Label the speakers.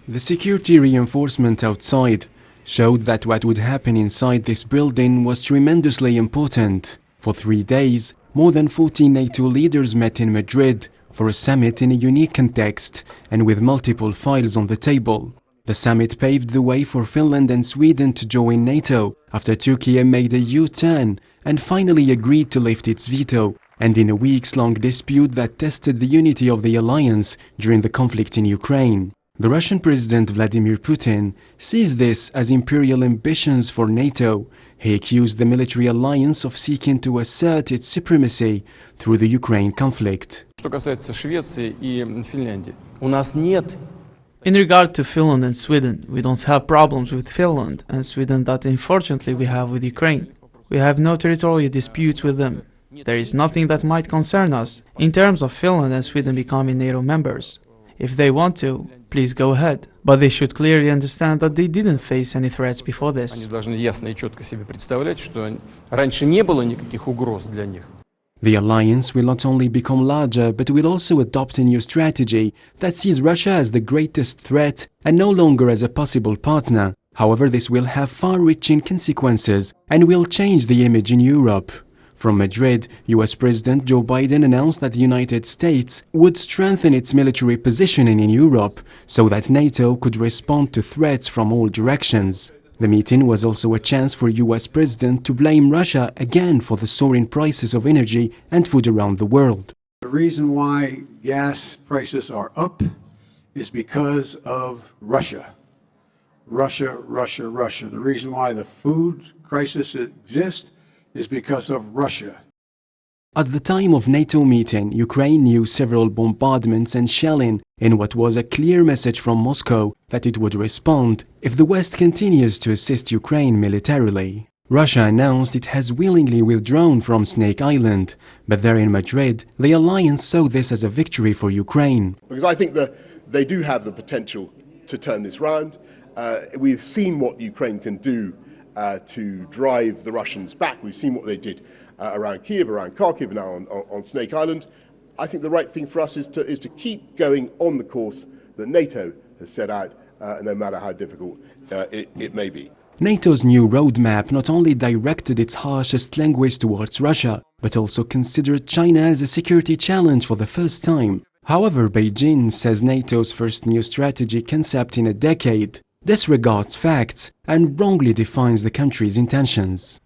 Speaker 1: The security reinforcement outside showed that what would happen inside this building was tremendously important. For 3 days, more than 40 NATO leaders met in Madrid for a summit in a unique context and with multiple files on the table. The summit paved the way for Finland and Sweden to join NATO after Turkey made a U-turn and finally agreed to lift its veto, and in a weeks-long dispute that tested the unity of the alliance during the conflict in Ukraine. The Russian President Vladimir Putin sees this as imperial ambitions for NATO. He accused the military alliance of seeking to assert its supremacy through the Ukraine conflict.
Speaker 2: In regard to Finland and Sweden, we don't have problems with Finland and Sweden that unfortunately we have with Ukraine. We have no territorial disputes with them. There is nothing that might concern us in terms of Finland and Sweden becoming NATO members. If they want to, please go ahead. But they should clearly understand that they didn't face any threats before this.
Speaker 1: The alliance will not only become larger, but will also adopt a new strategy that sees Russia as the greatest threat and no longer as a possible partner. However, this will have far-reaching consequences and will change the image in Europe. From Madrid, US President Joe Biden announced that the United States would strengthen its military positioning in Europe so that NATO could respond to threats from all directions. The meeting was also a chance for US President to blame Russia again for the soaring prices of energy and food around the world.
Speaker 3: The reason why gas prices are up is because of Russia. Russia. The reason why the food crisis exists is because of Russia.
Speaker 1: At the time of NATO meeting, Ukraine knew several bombardments and shelling in what was a clear message from Moscow that it would respond if the West continues to assist Ukraine militarily. Russia announced it has willingly withdrawn from Snake Island, but there in Madrid, the alliance saw this as a victory for Ukraine.
Speaker 4: Because I think that they do have the potential to turn this round. We've seen what Ukraine can do to drive the Russians back. We've seen what they did around Kiev, around Kharkiv, now on Snake Island. I think the right thing for us is to keep going on the course that NATO has set out, no matter how difficult it may be.
Speaker 1: NATO's new roadmap not only directed its harshest language towards Russia, but also considered China as a security challenge for the first time. However, Beijing says NATO's first new strategy concept in a decade disregards facts and wrongly defines the country's intentions.